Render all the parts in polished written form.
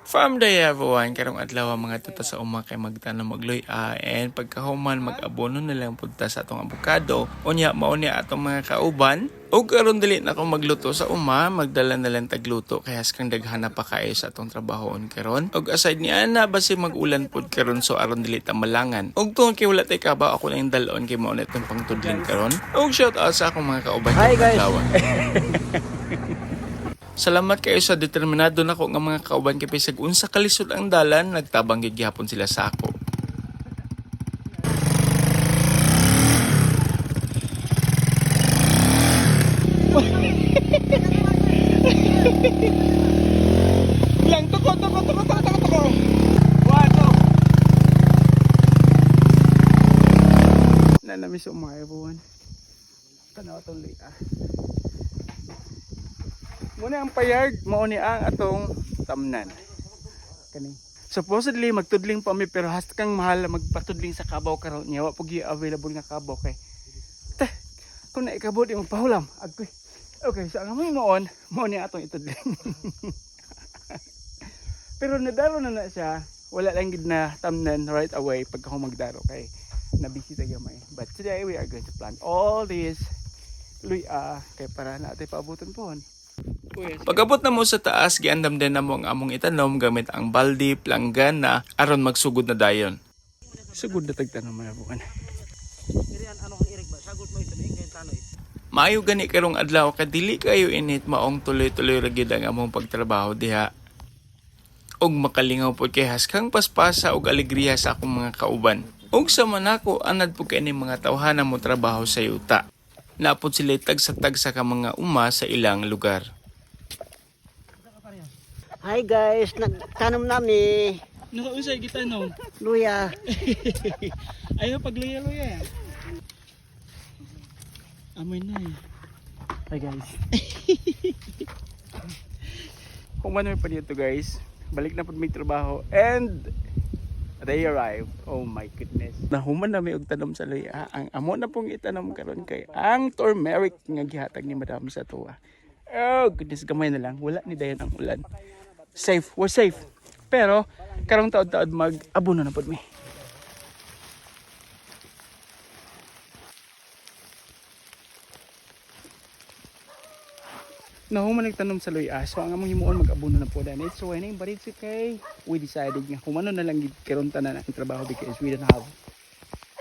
From the everyone, karong adlaw mga tuta sa uma kay magtanong magluya and pagkahuman mag-abono na lang punta sa atong abukado. Unya mao ni atong mga kauban. Og karon dili na ko magluto sa uma, magdala na lang tagluto kay haskang daghana pa kayo sa atong trabahoon karon. Og aside ni ana basi mag-ulan pud karon so aron dili ta malangan. Og tungod kay wala tay kabaw ako lang dalon kay mao na itong pangtudling karon. Og shout out sa akong mga kauban. Hi guys. Salamat kayo sa determinado nako nga mga kauban kay bisag unsa kalisod ang dalan nagtabang gyud gyapon sila sa ako. Lang tuko. Wato. Nanamiss umay buwan. Tanaw tong late Muna ang payag, mao ni ang atong tamnan. Kani. Supposedly magtudling pa mi pero hasta kang mahal magpatudling sa kabaw karon niya wa pugi available nga kabaw kay. Kung na ikabot di magpahulam. Agkoy. Okay, so ang amoy noon, mao ni atong itudling. Pero nadaro na siya, wala lang gid na tamnan right away pagka magdaro kay nabisita gamay. But today we are going to plant all these luya kay para natin paabuton pohon. Pagabot na mo sa taas, giandam din na mo ang among itanom gamit ang baldi, planggana, aron magsugod na dayon. Sugod na tagtanong mga bukan. Maayo gani karong adlaw kadili kayo init maong tuloy-tuloy ra gyud ang among pagtrabaho diha. Og makalingaw pud kay haskang paspasa og alegriya sa akong mga kauban. Og sa manako anad pud kay mga tawhana mo trabaho sa yuta. Napod sila tagsa-tagsa ka mga uma sa ilang lugar. Hi guys, nagtanom nami Nakausay kita no. luya. Ayaw pagluya-luya. Amoy na eh. Hi guys. Kung ano pa dito guys, balik na po may trabaho and they arrived. Oh my goodness. Nahuman na may og tanom sa luya. Ang amo na pong itanom karon kay ang turmeric nga gihatag ni Madam sa tuwa. Oh goodness, gamay na lang. Wala ni dayon ang ulan. Safe, we're safe. Pero karong taod-taod mag-abono na pud mi. Nahuman nagtanom sa luya. So ang among himuon mag-abono na po dan. It's so winning but it's okay. We decided nga humano na lang gid karon tanan ang trabaho because we don't have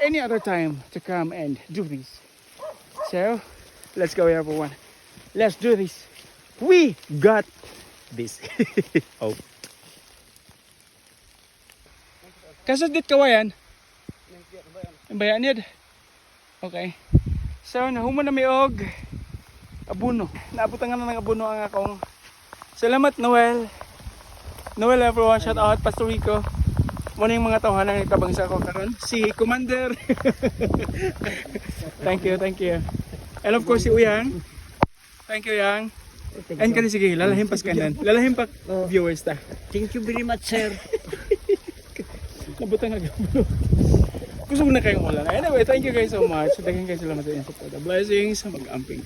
any other time to come and do this. So, let's go everyone. Let's do this. We got this. Oh. Kasod dit kawayan? Bayan yun. Okay. So, nahuman na may og abono. Naabutan nga na ng abono ang akong. Salamat Noel. Noel everyone, shout out Pastor Rico. Muna yung mga tawanan ng itabang sa ako karon. Si Commander. Thank you. And of course si Uyang. Thank you Yang. And kani sige, lalahim pas kanan. Lalahim pa viewers ta. Thank you very much sir. Nabutan nga gabuno. Gusto ko na kayong ulan. Anyway, thank you guys so much. Daghang kayo salamat sa inyong support. Blessings. Mag-amping.